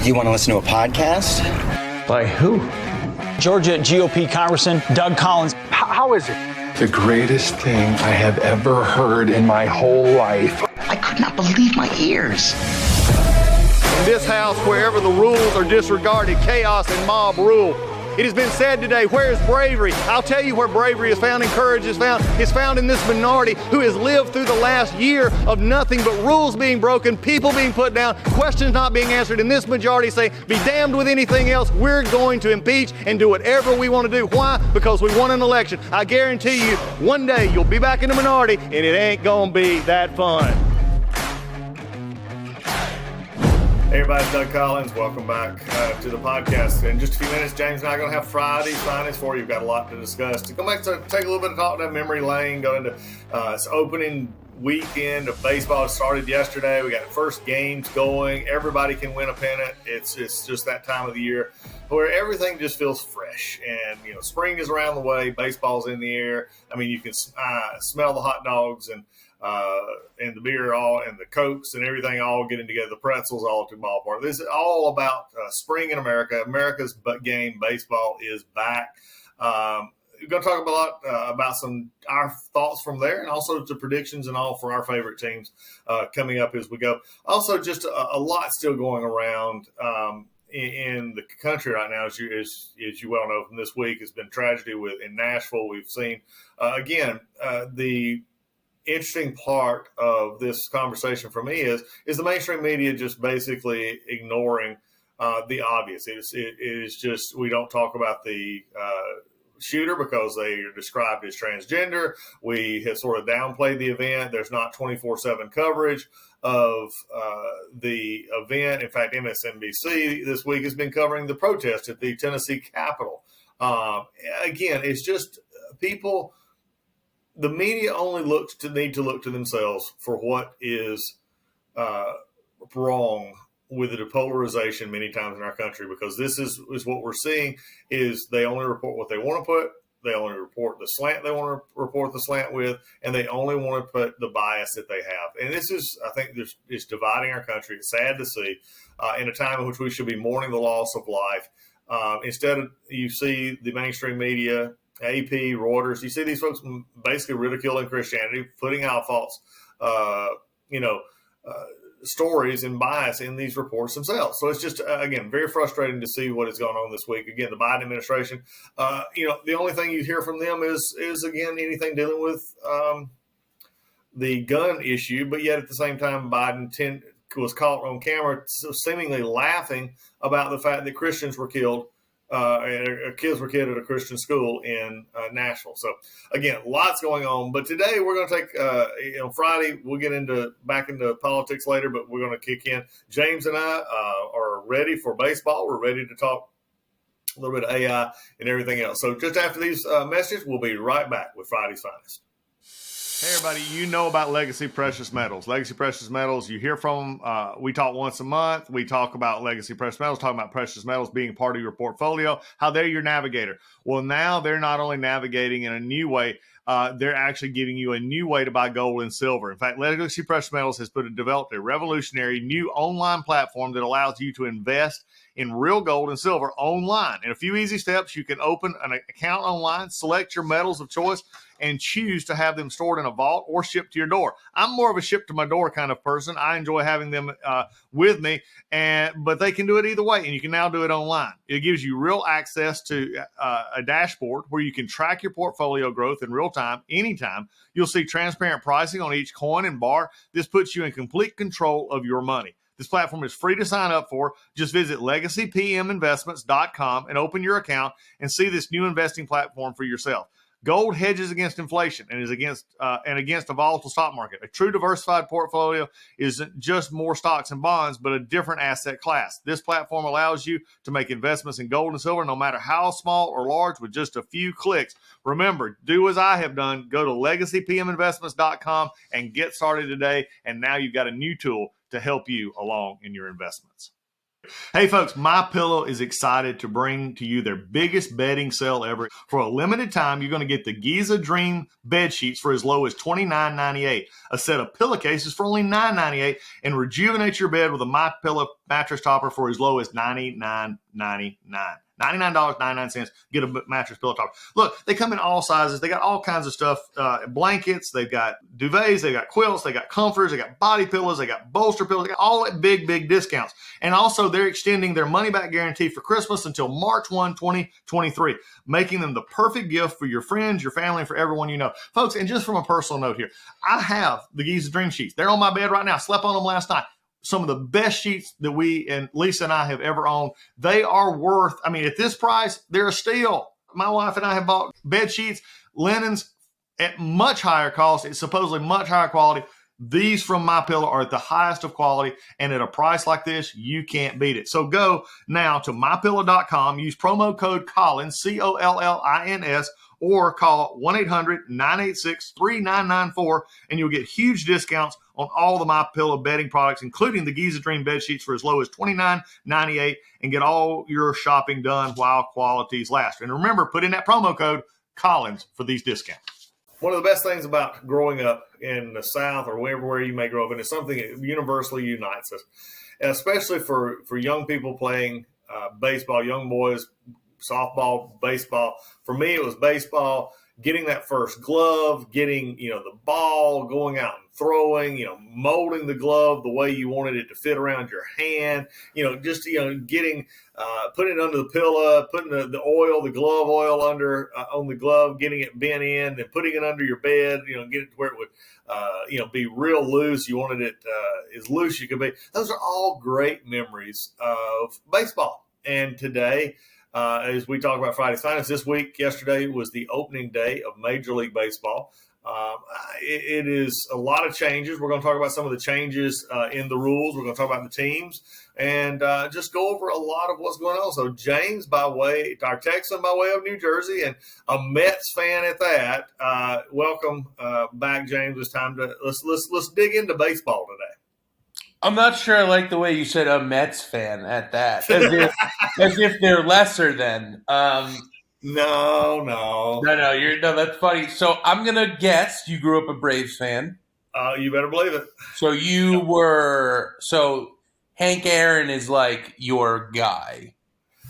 You want to listen to a podcast? By who? Georgia GOP Congressman Doug Collins. How is it? The greatest thing I have ever heard in my whole life. I could not believe my ears. In this house, wherever the rules are disregarded, chaos and mob rule. It has been said today, where is bravery? I'll tell you where bravery is found and courage is found. It's found in this minority who has lived through the last year of nothing but rules being broken, people being put down, questions not being answered. And this majority say, be damned with anything else. We're going to impeach and do whatever we want to do. Why? Because we won an election. I guarantee you, one day you'll be back in the minority and it ain't gonna be that fun. Hey everybody, it's Doug Collins. Welcome back to the podcast. In just a few minutes, James and I are going to have Friday's finest for you. We've got a lot to discuss. To come back to take a little bit of talk down memory lane, go into this opening weekend of baseball. It started yesterday. We got the first games going. Everybody can win a pennant. It's just that time of the year where everything just feels fresh. And, you know, spring is around the way. Baseball's in the air. I mean, you can smell the hot dogs and the beer all and the Cokes and everything all getting together, the pretzels all at the ballpark. This is all about spring in America. America's game, baseball, is back. We're going to talk a lot about our thoughts from there and also the predictions and all for our favorite teams coming up as we go. Also, just a lot still going around in the country right now, as you well know from this week. Has been tragedy in Nashville. We've seen, the interesting part of this conversation for me is the mainstream media just basically ignoring the obvious. It is just, we don't talk about the shooter because they are described as transgender. We have sort of downplayed the event. There's not 24/7 coverage of the event. In fact, MSNBC this week has been covering the protest at the Tennessee Capitol. Again, it's just people. The media only need to look to themselves for what is wrong with the depolarization many times in our country, because this is what we're seeing is they only report what they want to put. They only report the slant they want to report the slant with, and they only want to put the bias that they have. And this is, I think, it's dividing our country. It's sad to see in a time in which we should be mourning the loss of life. Instead, you see the mainstream media, AP, Reuters, you see these folks basically ridiculing Christianity, putting out false, stories and bias in these reports themselves. So it's just, again, very frustrating to see what is going on this week. Again, the Biden administration, the only thing you hear from them is again, anything dealing with the gun issue. But yet at the same time, Biden was caught on camera seemingly laughing about the fact that Christians were killed. Kids were killed at a Christian school in Nashville. So again, lots going on. But today we're going to take, Friday, we'll get back into politics later, but we're going to kick in. James and I are ready for baseball. We're ready to talk a little bit of AI and everything else. So just after these messages, we'll be right back with Friday's Finest. Hey, everybody, you know about Legacy Precious Metals. Legacy Precious Metals, you hear from them. We talk once a month. We talk about Legacy Precious Metals, talking about precious metals being part of your portfolio, how they're your navigator. Well, now they're not only navigating in a new way, they're actually giving you a new way to buy gold and silver. In fact, Legacy Precious Metals has developed a revolutionary new online platform that allows you to invest in real gold and silver online. In a few easy steps, you can open an account online, select your metals of choice, and choose to have them stored in a vault or shipped to your door. I'm more of a ship to my door kind of person. I enjoy having them with me, but they can do it either way, and you can now do it online. It gives you real access to a dashboard where you can track your portfolio growth in real time, anytime. You'll see transparent pricing on each coin and bar. This puts you in complete control of your money. This platform is free to sign up for. Just visit legacypminvestments.com and open your account and see this new investing platform for yourself. Gold hedges against inflation and is against a volatile stock market. A true diversified portfolio isn't just more stocks and bonds, but a different asset class. This platform allows you to make investments in gold and silver, no matter how small or large, with just a few clicks. Remember, do as I have done. Go to legacypminvestments.com and get started today. And now you've got a new tool to help you along in your investments. Hey folks, My Pillow is excited to bring to you their biggest bedding sale ever. For a limited time, you're going to get the Giza Dream bed sheets for as low as $29.98, a set of pillowcases for only $9.98, and rejuvenate your bed with a My Pillow mattress topper for as low as $99.99. $99.99. Get a mattress pillow topper. Look, they come in all sizes. They got all kinds of stuff. Blankets. They've got duvets. They got quilts. They got comforters. They got body pillows. They got bolster pillows. They got all at big discounts. And also, they're extending their money-back guarantee for Christmas until March 1, 2023, making them the perfect gift for your friends, your family, and for everyone you know. Folks, and just from a personal note here, I have the Giza Dream Sheets. They're on my bed right now. I slept on them last night. Some of the best sheets that we and Lisa and I have ever owned. They are worth, at this price, they're a steal. My wife and I have bought bed sheets, linens at much higher cost. It's supposedly much higher quality. These from My Pillow are at the highest of quality, and at a price like this, you can't beat it. So go now to mypillow.com, use promo code Collins, COLLINS, or call 1-800-986-3994, and you'll get huge discounts on all the My Pillow bedding products, including the Giza Dream bed sheets for as low as $29.98, and get all your shopping done while qualities last. And remember, put in that promo code Collins for these discounts. One of the best things about growing up in the South or wherever you may grow up, and it's something that universally unites us, and especially for young people playing baseball, young boys, softball, baseball. For me, it was baseball, getting that first glove, getting, the ball, going out and throwing, molding the glove the way you wanted it to fit around your hand, getting, putting it under the pillow, putting the oil, the glove oil under on the glove, getting it bent in, then putting it under your bed, get it to where it would, be real loose. You wanted it as loose as you could be. Those are all great memories of baseball. And today, as we talk about Friday's Finest, yesterday was the opening day of Major League Baseball. It is a lot of changes. We're going to talk about some of the changes in the rules. We're going to talk about the teams and just go over a lot of what's going on. So James, our Texan by way of New Jersey, and a Mets fan at that. Welcome back, James. It's time to let's dig into baseball today. I'm not sure I like the way you said a Mets fan at that, as if they're lesser than. No. That's funny. So I'm gonna guess you grew up a Braves fan. You better believe it. So Hank Aaron is like your guy.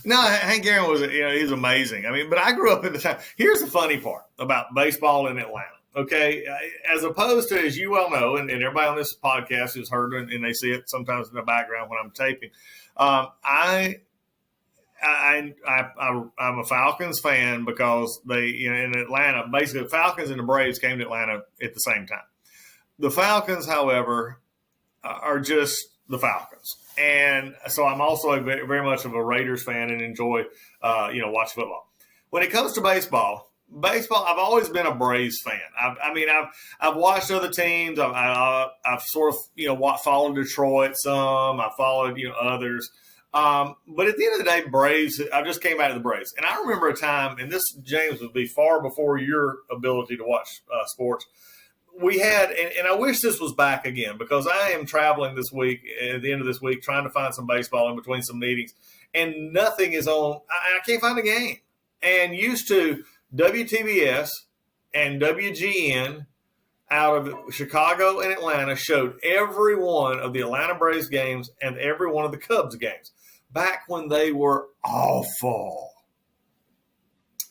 No, Hank Aaron was, he's amazing. But I grew up in the time. Here's the funny part about baseball in Atlanta. Okay, as opposed to, as you well know, and everybody on this podcast has heard and they see it sometimes in the background when I'm taping, I'm a Falcons fan because they, in Atlanta, basically the Falcons and the Braves came to Atlanta at the same time. The Falcons, however, are just the Falcons. And so I'm also very much of a Raiders fan and enjoy, watch football. When it comes to baseball, I've always been a Braves fan. I've watched other teams. I've sort of followed Detroit some. I followed others. But at the end of the day, Braves. I just came out of the Braves, and I remember a time, and this, James, would be far before your ability to watch sports. We had, and I wish this was back again because I am traveling this week at the end of this week trying to find some baseball in between some meetings, and nothing is on. I can't find a game. And used to. WTBS and WGN out of Chicago and Atlanta showed every one of the Atlanta Braves games and every one of the Cubs games back when they were awful.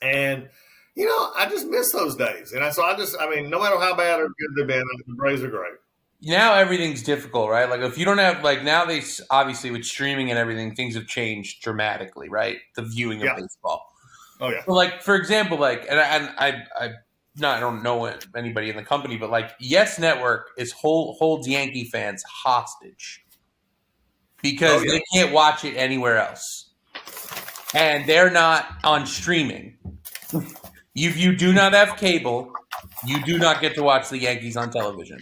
And, I just miss those days. And no matter how bad or good they've been, the Braves are great. Now everything's difficult, right? Like if you don't have, now they obviously with streaming and everything, things have changed dramatically, right? The viewing of baseball. Oh yeah. So for example, I don't know anybody in the company, but Yes Network holds Yankee fans hostage because they can't watch it anywhere else, and they're not on streaming. If you do not have cable, you do not get to watch the Yankees on television.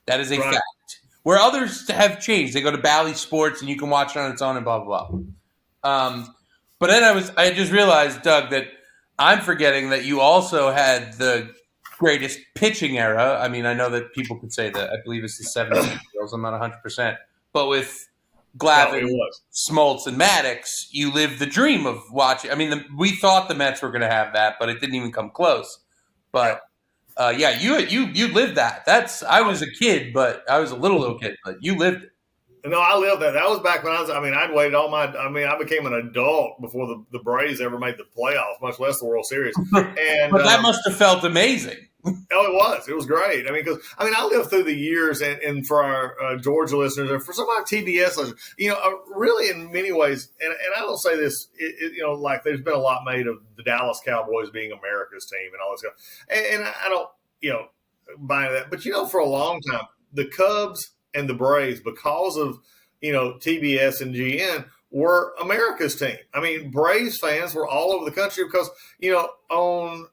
That is a fact. Where others have changed, they go to Bally Sports and you can watch it on its own and blah blah blah. But then I just realized, Doug, that I'm forgetting that you also had the greatest pitching era. I know that people could say that. I believe it's the 70s. I'm not 100%. But with No, it Glavine, was. Smoltz, and Maddox, you live the dream of watching. I mean, we thought the Mets were going to have that, but it didn't even come close. But you lived that. I was a kid, but I was a little kid, but you lived it. No, I lived that. That was back when I'd waited I became an adult before the Braves ever made the playoffs, much less the World Series. And But that must have felt amazing. Oh, it was. It was great. I mean, because I lived through the years, and for our Georgia listeners, and for some of our TBS listeners, really in many ways, and I don't say this, like there's been a lot made of the Dallas Cowboys being America's team and all this stuff, and I don't, buy into that. But for a long time, the Cubs and the Braves, because of TBS and GN, were America's team. I mean, Braves fans were all over the country because on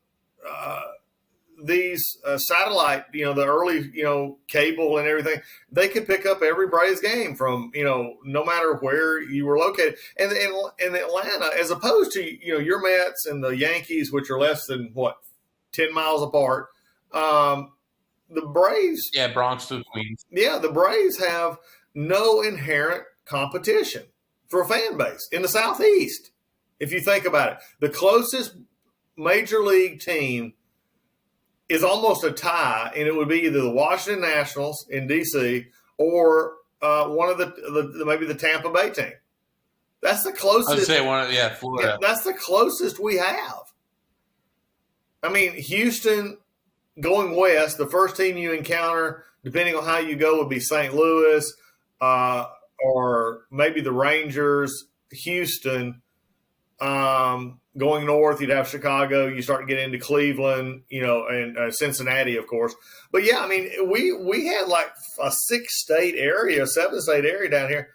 these satellite, the early, cable and everything, they could pick up every Braves game from, no matter where you were located. And in Atlanta, as opposed to, your Mets and the Yankees, which are less than 10 miles apart. The Braves. Yeah, Bronx to Queens. Yeah, the Braves have no inherent competition for a fan base in the Southeast. If you think about it, the closest major league team is almost a tie, and it would be either the Washington Nationals in D.C. or one of maybe the Tampa Bay team. That's the closest. I would say Florida. Yeah, that's the closest we have. I mean, Houston going west, the first team you encounter, depending on how you go, would be St. Louis or maybe the Rangers, Houston. Going north, you'd have Chicago. You start to get into Cleveland, and Cincinnati, of course. But yeah, I mean, we had like a 7-state area down here,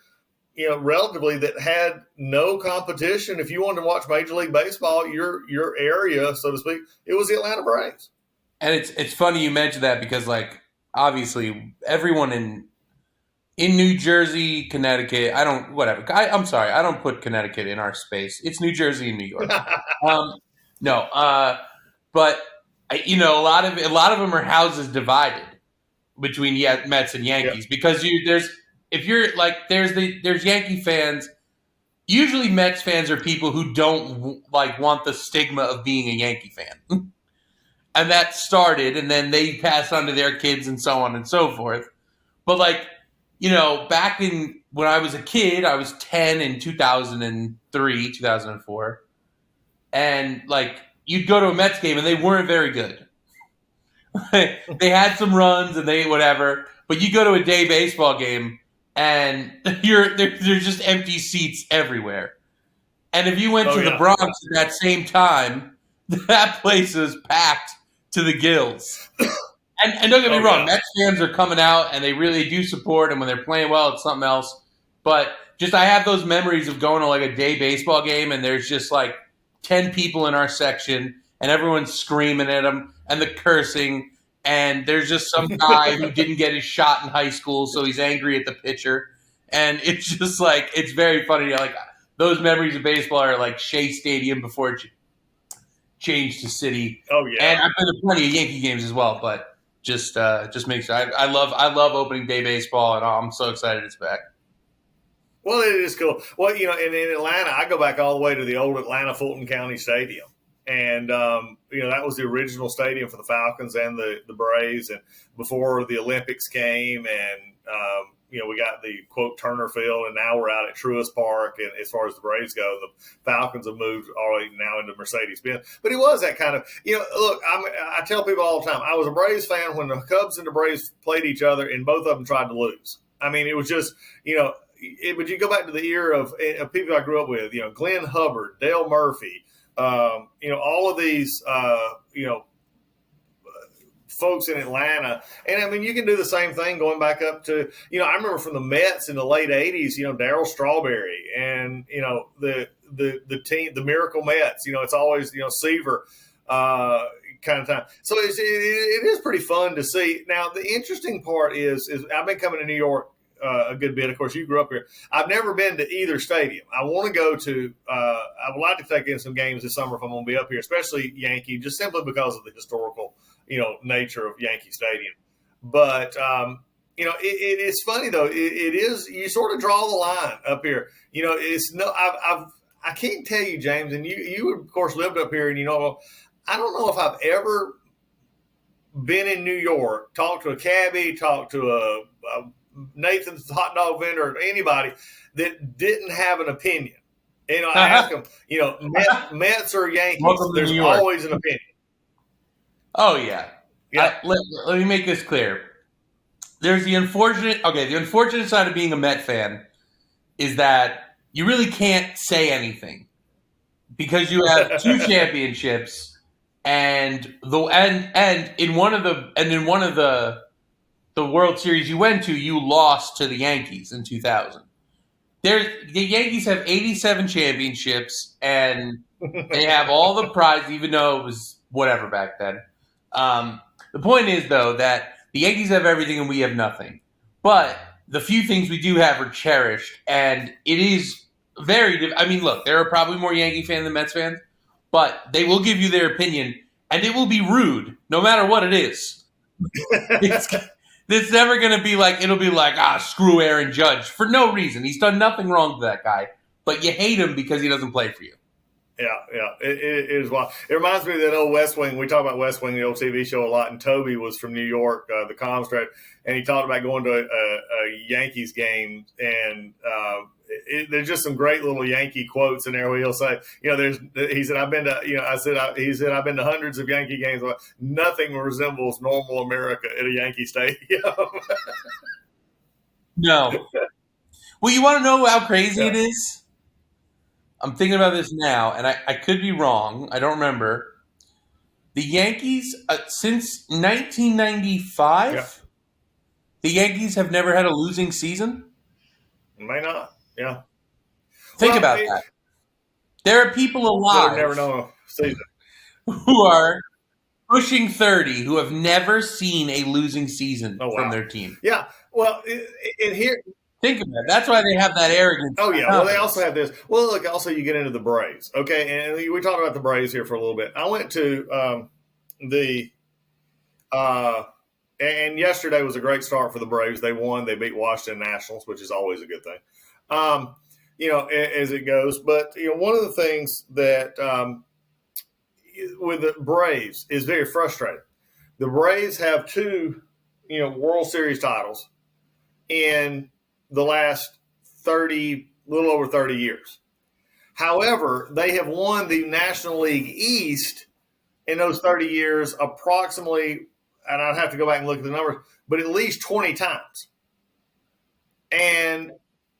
relatively that had no competition. If you wanted to watch Major League Baseball, your area, so to speak, it was the Atlanta Braves. And it's funny you mentioned that because, like, obviously everyone in New Jersey, Connecticut, I'm sorry, I don't put Connecticut in our space. It's New Jersey and New York. But a lot of them are houses divided between Mets and Yankees because there's Yankee fans. Usually, Mets fans are people who don't want the stigma of being a Yankee fan, and that started, and then they pass on to their kids and so on and so forth. But back when I was a kid, I was 10 in 2003, 2004. And you'd go to a Mets game and they weren't very good. They had some runs and whatever, but you go to a day baseball game and there's just empty seats everywhere. And if you went to the Bronx at that same time, that place is packed to the gills. And don't get me wrong, Mets fans are coming out and they really do support, and when they're playing well, it's something else. But I have those memories of going to a day baseball game and there's just 10 people in our section and everyone's screaming at them and the cursing, and there's just some guy who didn't get his shot in high school, so he's angry at the pitcher. And it's just it's very funny. Those memories of baseball are Shea Stadium before it changed to City. Oh yeah. And I've been to plenty of Yankee games as well, but just makes I love opening day baseball, and I'm so excited it's back. Well, it is cool. Well, and in Atlanta, I go back all the way to the old Atlanta Fulton County Stadium, and that was the original stadium for the Falcons and the Braves, and before the Olympics came, and we got the quote Turner Field, and now we're out at Truist Park. And as far as the Braves go, the Falcons have moved already now into Mercedes-Benz. But it was that kind of, look, I tell people all the time, I was a Braves fan when the Cubs and the Braves played each other, and both of them tried to lose. I mean, it was just, but you go back to the era of people I grew up with, Glenn Hubbard, Dale Murphy, all of these, folks in Atlanta. And I mean, you can do the same thing going back up to, I remember from the Mets in the late 80s, Darryl Strawberry and, the team, the Miracle Mets, it's always, Seaver kind of time. So it is pretty fun to see. Now, the interesting part is I've been coming to New York a good bit. Of course, you grew up here. I've never been to either stadium. I want to go to I would like to take in some games this summer if I'm going to be up here, especially Yankee, just simply because of the historical nature of Yankee Stadium. But it's funny though. It is, you sort of draw the line up here. It's no, I can't tell you, James, and you of course lived up here, and I don't know if I've ever been in New York, talked to a cabbie, talked to a Nathan's hot dog vendor, or anybody that didn't have an opinion. I ask them, Mets or Yankees, there's always an opinion. Oh, yeah. Yeah. Let me make this clear. There's the unfortunate side of being a Met fan is that you really can't say anything because you have 2 championships and in one of the World Series you went to, you lost to the Yankees in 2000. The Yankees have 87 championships and they have all the prizes, even though it was whatever back then. The point is, though, that the Yankees have everything and we have nothing. But the few things we do have are cherished, and it is very – I mean, look, there are probably more Yankee fans than Mets fans, but they will give you their opinion, and it will be rude no matter what it is. It's never going to be like – it'll be like, screw Aaron Judge for no reason. He's done nothing wrong to that guy, but you hate him because he doesn't play for you. Yeah, it is wild. It reminds me of that old West Wing. We talk about West Wing, the old TV show, a lot. And Toby was from New York, the Comstrat, and he talked about going to a Yankees game. And there's just some great little Yankee quotes in there where he'll say, he said, I've been to, he said, I've been to hundreds of Yankee games. Nothing resembles normal America at a Yankee stadium. No. Well, you want to know how crazy it is? I'm thinking about this now, and I could be wrong. I don't remember. The Yankees, since 1995, the Yankees have never had a losing season? May not, yeah. Think about that. There are people alive never known a season who are pushing 30 who have never seen a losing season from their team. Yeah, well, and here – think about it. That's why they have that arrogance. Oh, yeah. Well, they also have this. Well, look, also you get into the Braves, okay? And we talked about the Braves here for a little bit. I went to and yesterday was a great start for the Braves. They won. They beat Washington Nationals, which is always a good thing, as it goes. But, one of the things that with the Braves is very frustrating. The Braves have 2, World Series titles in the last little over 30 years. However, they have won the National League East in those 30 years approximately, and I'd have to go back and look at the numbers, but at least 20 times. And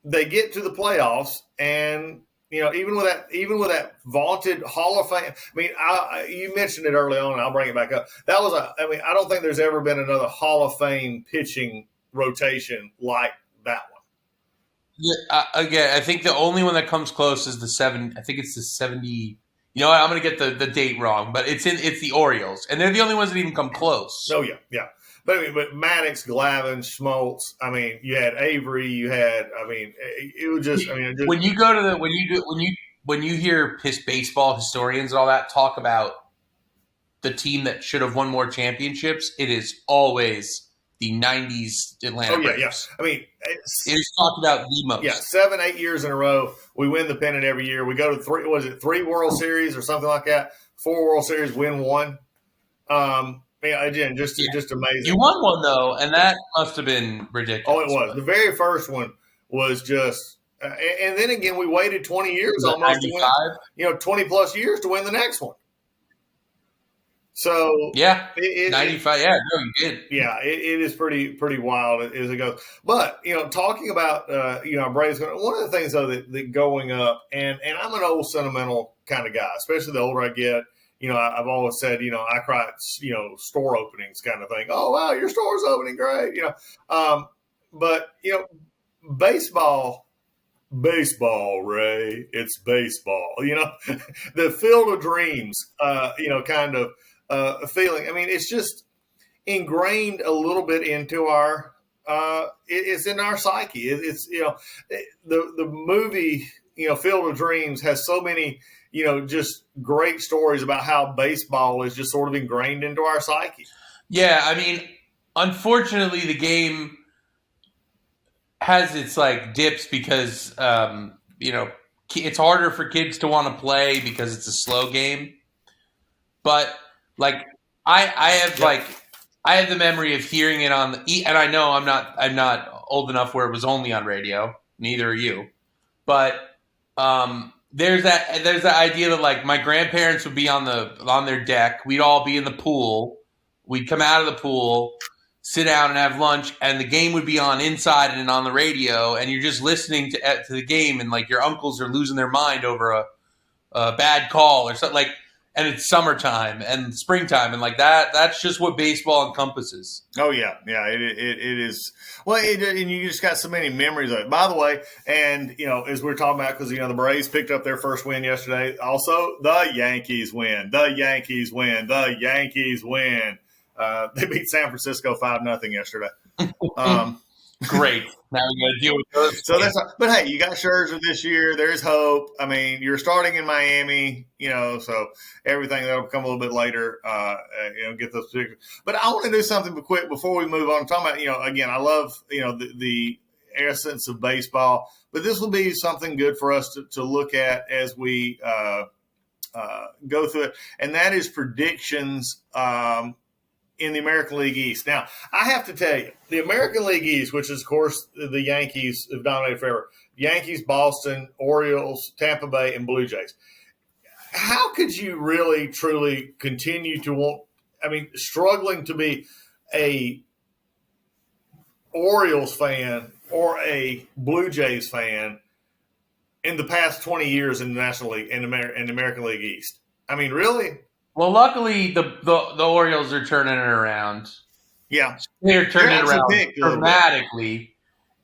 they get to the playoffs, and even with that vaunted Hall of Fame. I mean, you mentioned it early on, and I'll bring it back up. That was I don't think there's ever been another Hall of Fame pitching rotation like that one. Yeah, again, I think the only one that comes close is the 7. I think it's the 70. You know what? I'm going to get the date wrong, but it's the Orioles, and they're the only ones that even come close. Oh yeah. But Maddox, Glavine, Schmaltz. I mean, you had Avery. You had. I mean, it was just. When you go to when you hear baseball historians and all that talk about the team that should have won more championships, it is always the 90s Atlanta Braves. Yeah. I mean, it is talked about the most. Yeah, 7-8 years in a row, we win the pennant every year. We go to 3 World Series or something like that? 4 World Series, win 1. Again, just amazing. You won one though, and that must have been ridiculous. Oh, it was. The very first one was just, and then again, we waited 20 years almost 95? To win. 20 plus years to win the next one. So 95. Yeah, no, you did. Yeah, it is pretty wild as it goes. But talking about Braves, one of the things though that going up, and I'm an old sentimental kind of guy, especially the older I get. I've always said, I cry at store openings kind of thing. Oh wow, your store's opening, great. But baseball, Ray, it's baseball. The Field of Dreams, kind of. Feeling. I mean, it's just ingrained a little bit into our. It's in our psyche. It's the movie Field of Dreams has so many just great stories about how baseball is just sort of ingrained into our psyche. Yeah, I mean, unfortunately, the game has its like dips because it's harder for kids to want to play because it's a slow game. But like I have like I have the memory of hearing it on the and I know I'm not old enough where it was only on radio. Neither are you. But there's that idea that like my grandparents would be on their deck. We'd all be in the pool. We'd come out of the pool, sit down and have lunch, and the game would be on inside and on the radio, and you're just listening to the game, and like your uncles are losing their mind over a bad call or something like. And it's summertime and springtime, and like that's just what baseball encompasses. Oh yeah, it is. Well, and you just got so many memories of it. By the way, and as we're talking about, because the Braves picked up their first win yesterday. Also, the Yankees win. The Yankees win. The Yankees win. They beat San Francisco 5-0 yesterday. Great. Now we got to deal with those. So but hey, you got Scherzer this year. There's hope. I mean, you're starting in Miami, so everything that'll come a little bit later. Get those particulars. But I want to do something quick before we move on. Talking about, again, I love, the essence of baseball, but this will be something good for us to look at as we go through it, and that is predictions. In the American League East. Now, I have to tell you, the American League East, which is, of course, the Yankees have dominated forever. Yankees, Boston, Orioles, Tampa Bay, and Blue Jays. How could you really, truly continue to struggling to be a Orioles fan or a Blue Jays fan in the past 20 years in the National League and the American League East? I mean, really? Well, luckily the Orioles are turning it around. Yeah, they're turning it around dramatically,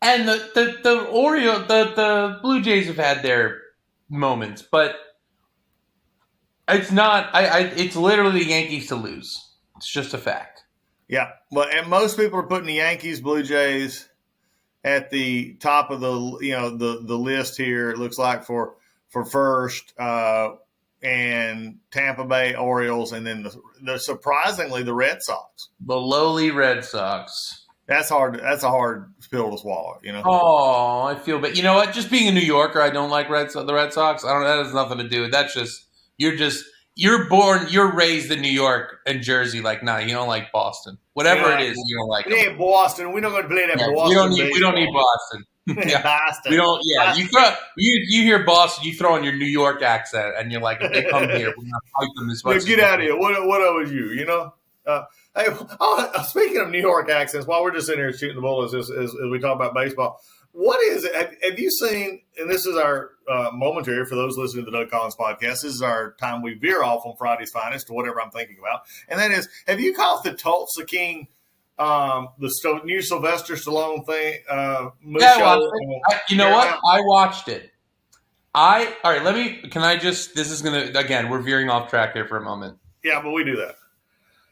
and the Blue Jays have had their moments, but it's not. It's literally the Yankees to lose. It's just a fact. Yeah, well, and most people are putting the Yankees, Blue Jays at the top of the list here. It looks like for first. And Tampa Bay Orioles, and then surprisingly the Red Sox. The lowly Red Sox. That's hard. That's a hard pill to swallow. Oh, I feel bad. You know what? Just being a New Yorker, I don't like the Red Sox. I don't. That has nothing to do with. That's just you're raised in New York and Jersey. Like, nah, you don't like Boston. Whatever it is, you don't like. It ain't Boston. We don't go to play that Boston. We don't need Boston. Yeah. Boston. We don't. Yeah, you hear Boston, you throw on your New York accent, and you're like, if they come here, we're not fight them as much. Get out of here. What was you? Hey, speaking of New York accents, while we're just sitting here shooting the bullets as we talk about baseball, what is it? Have you seen? And this is our momentary for those listening to the Doug Collins podcast. This is our time we veer off on Friday's Finest to whatever I'm thinking about, and that is: have you caught the Tulsa King? The new Sylvester Stallone thing. You know what? I watched it. All right. This is gonna again. We're veering off track here for a moment. Yeah, but we do that.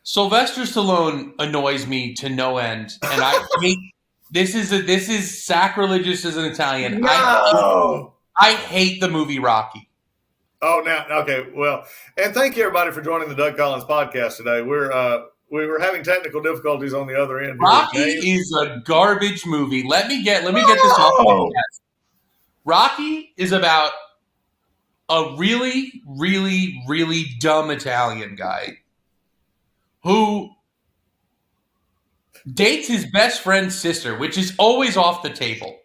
Sylvester Stallone annoys me to no end, and I hate. This is sacrilegious as an Italian. No! I hate the movie Rocky. Oh, now okay. Well, and thank you everybody for joining the Doug Collins podcast today. We were having technical difficulties on the other end. Rocky is a garbage movie. Let me get this off. Rocky is about a really, really, really dumb Italian guy who dates his best friend's sister, which is always off the table.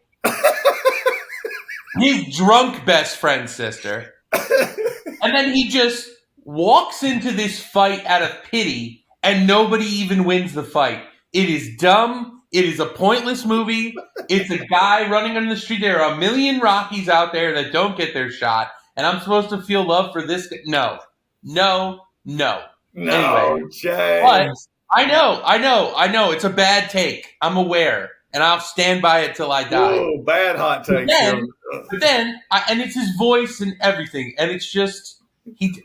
His drunk best friend's sister. And then he just walks into this fight out of pity, and nobody even wins the fight. It is dumb. It is a pointless movie. It's a guy running on the street. There are a million Rockies out there that don't get their shot, and I'm supposed to feel love for this guy. No. Anyway, James. But I know. It's a bad take. I'm aware, and I'll stand by it till I die. Whoa, bad hot take. But then, and it's his voice and everything, and it's just. What do you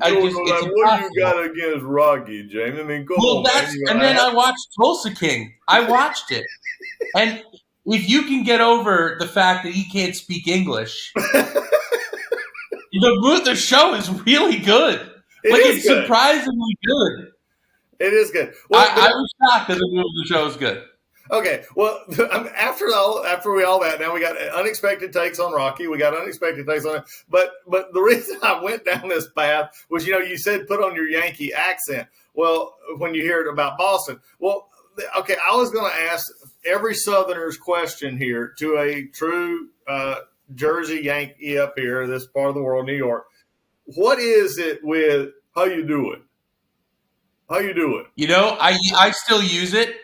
got against Rocky, James? I mean, go on. Then I watched Tulsa King. I watched it, and if you can get over the fact that he can't speak English, the show is really good. It's surprisingly good. It is good. I was shocked that the show is good. Okay, well, after we all that, now we got unexpected takes on Rocky. We got unexpected takes on it. But the reason I went down this path was, you said put on your Yankee accent. Well, when you hear it about Boston, well, okay, I was going to ask every Southerner's question here to a true Jersey Yankee up here, this part of the world, New York. What is it with how you do it? How you do it? I still use it.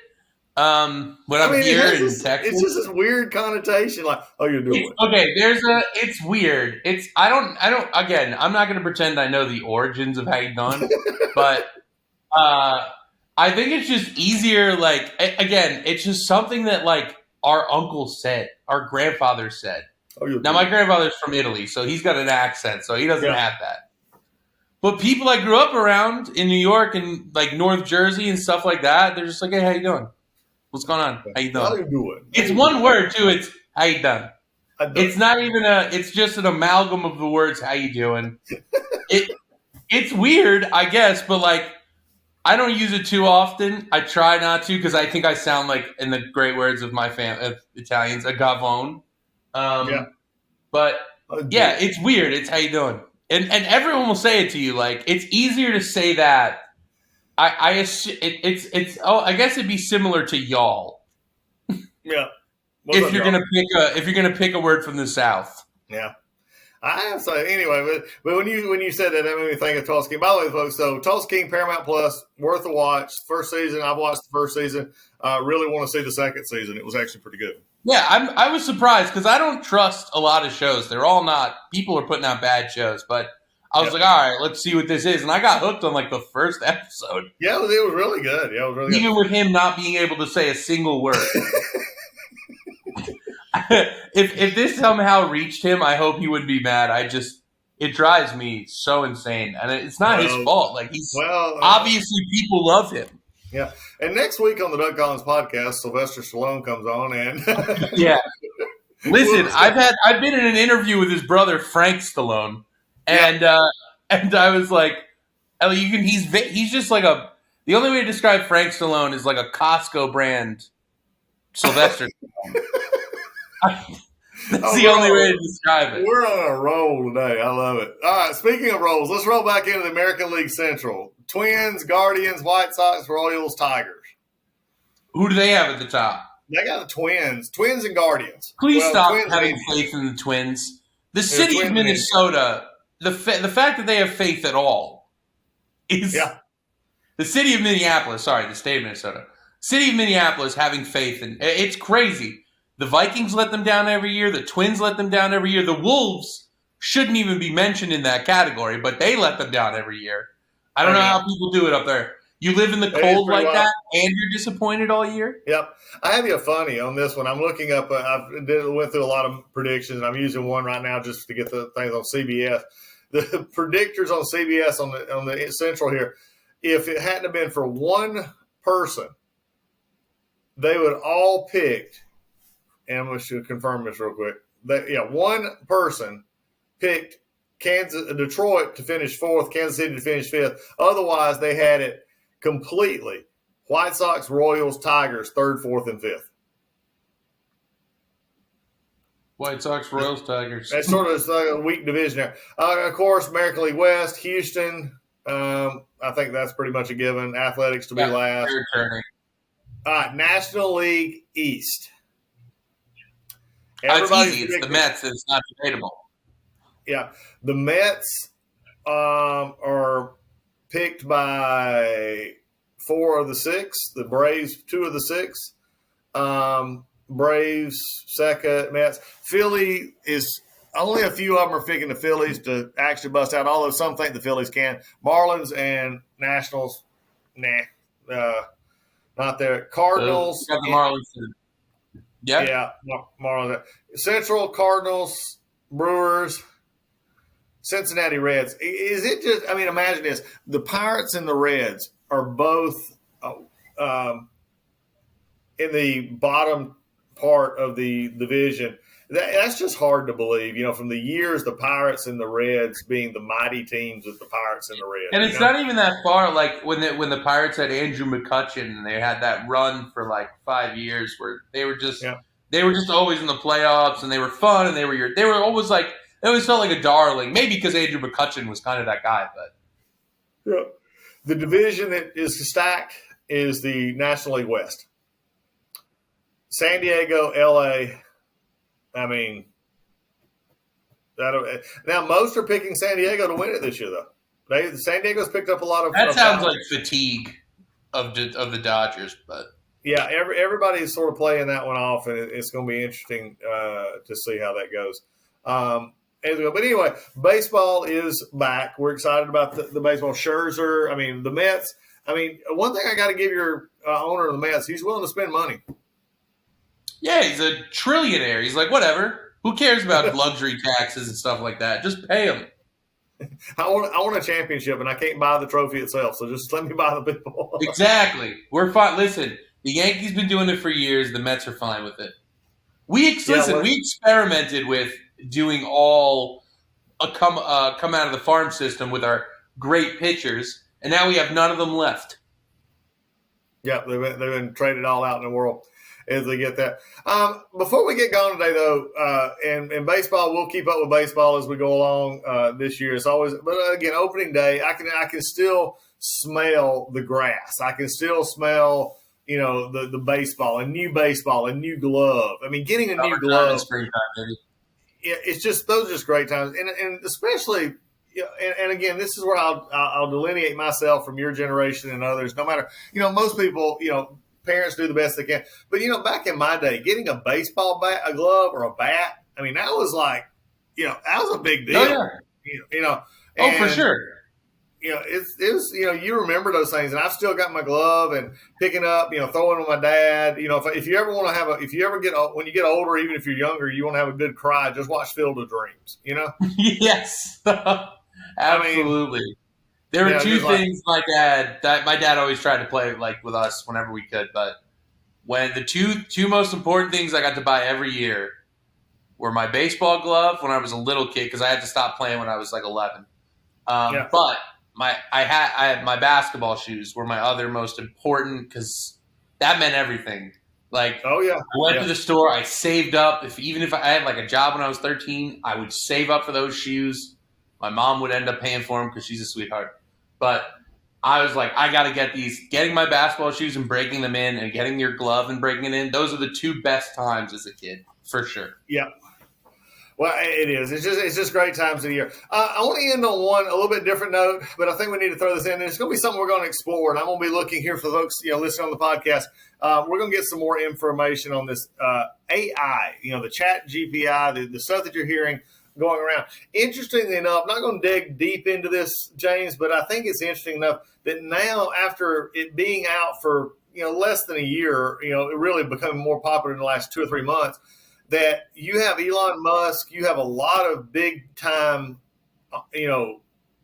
When I'm here in Texas, it's just this weird connotation, like, "Oh, you do it." Okay, it's weird. I don't. Again, I'm not going to pretend I know the origins of how you done, but I think it's just easier. Like, again, it's just something that like our uncle said, our grandfather said. Oh, you Now, my grandfather's from Italy, so he's got an accent, so he doesn't have that. But people I grew up around in New York and like North Jersey and stuff like that, they're just like, "Hey, how you doing? What's going on? How you doing?" How you do it? It's one word too. It's how you done. It's not even it's just an amalgam of the words how you doing. It's weird, I guess, but like I don't use it too often. I try not to because I think I sound like, in the great words of my of Italians, a gavone. But yeah, it's weird. It's how you doing, and everyone will say it to you. Like it's easier to say that. I I guess it'd be similar to y'all. Yeah. If you're gonna pick a word from the South. Yeah. So anyway, but when you said that, that made me think of Tulsa King. By the way, folks, so Tulsa King Paramount Plus, worth a watch. First season, I've watched the first season. Really want to see the second season. It was actually pretty good. Yeah, I was surprised because I don't trust a lot of shows. They're all not. People are putting out bad shows, but I was like, all right, let's see what this is, and I got hooked on like the first episode. Yeah, it was really good. Yeah, it was really Even good. with him not being able to say a single word. If this somehow reached him, I hope he would be mad. It drives me so insane, and it's not his fault. Like obviously people love him. Yeah, and next week on the Doug Collins podcast, Sylvester Stallone comes on, and yeah. Listen, I've been in an interview with his brother Frank Stallone, and I was like, he's just like the only way to describe Frank Stallone is like a Costco brand Sylvester Stallone. That's the only way to describe it. We're on a roll today. I love it. All right, speaking of rolls, let's roll back into the American League Central. Twins, Guardians, White Sox, Royals, Tigers. Who do they have at the top? They got the Twins and Guardians. Please stop having faith in the Twins. The city of Minnesota, the fact that they have faith at all is the city of Minneapolis. Sorry, the state of Minnesota. City of Minneapolis having faith in it's crazy. The Vikings let them down every year. The Twins let them down every year. The Wolves shouldn't even be mentioned in that category, but they let them down every year. I don't know how people do it up there. You live in the cold like that, and you're disappointed all year? Yep. I have you a funny on this one. I'm looking up. Went through a lot of predictions, and I'm using one right now just to get the things on CBS. The predictors on CBS on the Central here, if it hadn't have been for one person, they would all picked, and I'm going to confirm this real quick. One person picked Detroit to finish fourth, Kansas City to finish fifth. Otherwise, they had it completely. White Sox, Royals, Tigers, third, fourth, and fifth. White Sox, Royals, Tigers. That's sort of a weak division there. Of course, American League West, Houston. I think that's pretty much a given. Athletics to be last. All right, National League East. It's easy. It's the Mets. It's not debatable. Yeah. The Mets are picked by 4 of the 6. The Braves, 2 of the 6. Braves, second, Mets. Philly is only a few of them are picking the Phillies to actually bust out, although some think the Phillies can. Marlins and Nationals, not there. Cardinals. Got the Marlins. Yeah, Marlins. Central, Cardinals, Brewers, Cincinnati Reds. Is it just, imagine this. The Pirates and the Reds are both in the bottom part of the division. That's just hard to believe. From the years the Pirates and the Reds being the mighty teams with the Pirates and the Reds. And it's not even that far. Like when the Pirates had Andrew McCutchen, and they had that run for like 5 years where they were just always in the playoffs, and they were fun, and they were always like they always felt like a darling. Maybe because Andrew McCutchen was kind of that guy, but the division that is stacked is the National League West. San Diego, LA. I mean, now most are picking San Diego to win it this year, though. San Diego's picked up a lot of. That sounds like fatigue of the Dodgers, but yeah, everybody's sort of playing that one off, and it's going to be interesting to see how that goes. But anyway, baseball is back. We're excited about the baseball. Scherzer, the Mets. One thing I got to give your owner of the Mets, he's willing to spend money. Yeah, he's a trillionaire. He's like, whatever. Who cares about luxury taxes and stuff like that? Just pay him. I want a championship, and I can't buy the trophy itself, so just let me buy the people. Exactly. We're fine. Listen, the Yankees been doing it for years. The Mets are fine with it. We experimented with doing all come out of the farm system with our great pitchers, and now we have none of them left. Yeah, they've been traded all out in the world as they get that. Before we get going today, though, and baseball, we'll keep up with baseball as we go along this year. It's always, but again, opening day, I can still smell the grass. I can still smell, the baseball, a new glove. Getting a new glove. It's just those are just great times, and especially. And again, this is where I'll delineate myself from your generation and others. No matter, most people, parents do the best they can. But, back in my day, getting a baseball bat, a glove, or a bat, that was like, that was a big deal. Oh, yeah. For sure. It was, you remember those things. And I've still got my glove and picking up, throwing with my dad. If you ever want to when you get older, even if you're younger, you want to have a good cry, just watch Field of Dreams, Yes. Absolutely. There were two things my dad always tried to play like with us whenever we could, but when the two most important things I got to buy every year were my baseball glove when I was a little kid because I had to stop playing when I was like 11. But I had my basketball shoes were my other most important because that meant everything. Like, oh yeah, I went to the store, I saved up. Even if I had like a job when I was 13, I would save up for those shoes. My mom would end up paying for them because she's a sweetheart. But I was like, I got to get these. Getting my basketball shoes and breaking them in and getting your glove and breaking it in, those are the two best times as a kid, for sure. Yeah. Well, it is. It's just great times of the year. I want to end on one a little bit different note, but I think we need to throw this in. And it's going to be something we're going to explore, and I'm going to be looking here for folks, listening on the podcast. We're going to get some more information on this AI, the chat GPI, the stuff that you're hearing going around. Interestingly enough, not going to dig deep into this, James, but I think it's interesting enough that now after it being out for less than a year, it really becoming more popular in the last 2 or 3 months, that you have Elon Musk, you have a lot of big time,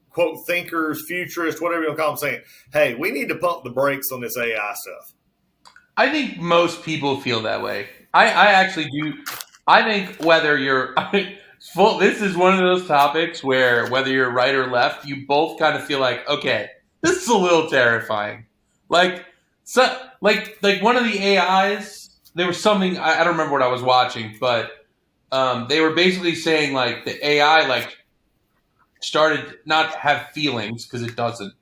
quote, thinkers, futurists, whatever you want to call them, saying, hey, we need to pump the brakes on this AI stuff. I think most people feel that way. I actually do. I think whether you're this is one of those topics where whether you're right or left, you both kind of feel like, okay, this is a little terrifying. Like one of the AIs, there was something, I don't remember what I was watching, but they were basically saying like the AI started not to have feelings because it doesn't,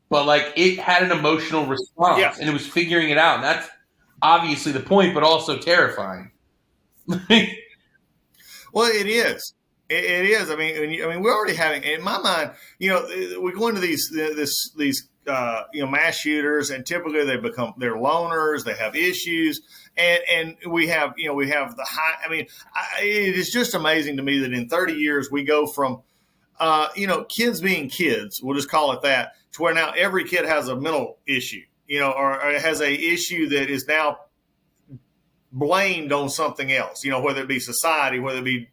but like it had an emotional response and it was figuring it out. And that's obviously the point, but also terrifying. Well, it is. It is. We're already having, in my mind, we go into these mass shooters, and typically they're loners. They have issues, and we have the high. It is just amazing to me that in 30 years we go from, kids being kids, we'll just call it that, to where now every kid has a mental issue, or has a issue that is now blamed on something else, whether it be society, whether it be,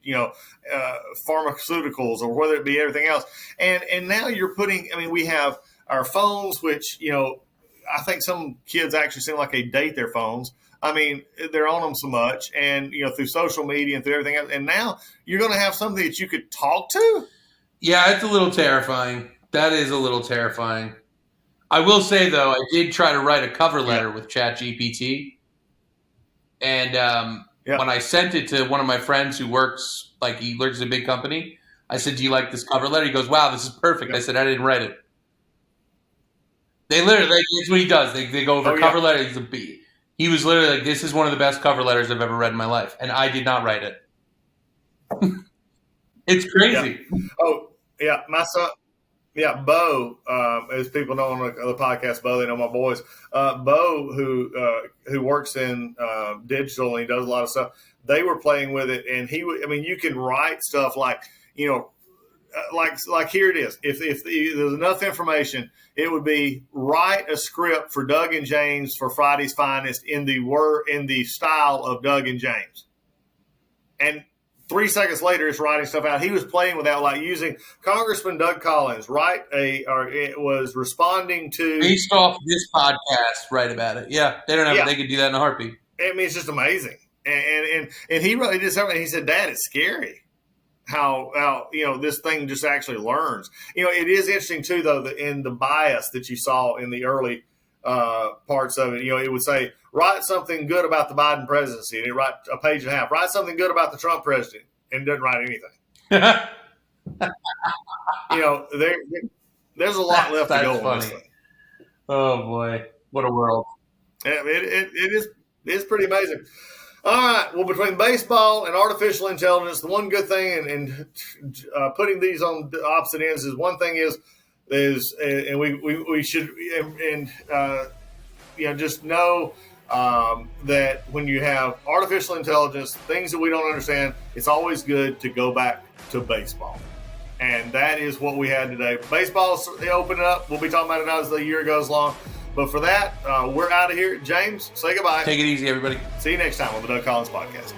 pharmaceuticals, or whether it be everything else. And now you're putting, we have our phones, which, I think some kids actually seem like they date their phones. I mean, they're on them so much, and through social media and through everything else. And now you're going to have something that you could talk to. Yeah, it's a little terrifying. That is a little terrifying. I will say though, I did try to write a cover letter with ChatGPT, and when I sent it to one of my friends who works at a big company, I said, "Do you like this cover letter?" He goes, "Wow, this is perfect." I said, "I didn't write it." They literally, it's what he does. They go over cover letter. He was literally like, "This is one of the best cover letters I've ever read in my life," and I did not write it. It's crazy. Yeah. Oh, yeah, my son. Yeah, Bo, as people know on the podcast, Bo, they know my boys. Bo, who works in digital and he does a lot of stuff. They were playing with it, and you can write stuff like here it is. If there's enough information, it would be write a script for Doug and James for Friday's Finest in the style of Doug and James, and 3 seconds later, it's writing stuff out. He was playing with that, like using Congressman Doug Collins, it was responding to based off this podcast, write about it. Yeah, they don't have. They could do that in a heartbeat. I mean, it's just amazing. And he really did something. He said, "Dad, it's scary how this thing just actually learns." It is interesting too, though, in the bias that you saw in the early parts of it. It would say, write something good about the Biden presidency, and it write a page and a half. Write something good about the Trump president, and it doesn't write anything. There's a lot left to go on this thing. Oh boy, what a world! It is pretty amazing. All right. Well, between baseball and artificial intelligence, the one good thing, and putting these on the opposite ends, is one thing is and we should just know that when you have artificial intelligence, things that we don't understand, it's always good to go back to baseball. And that is what we had today. Baseball's opening up. We'll be talking about it as the year goes along. But for that, we're out of here. James, say goodbye. Take it easy, everybody. See you next time on the Doug Collins Podcast.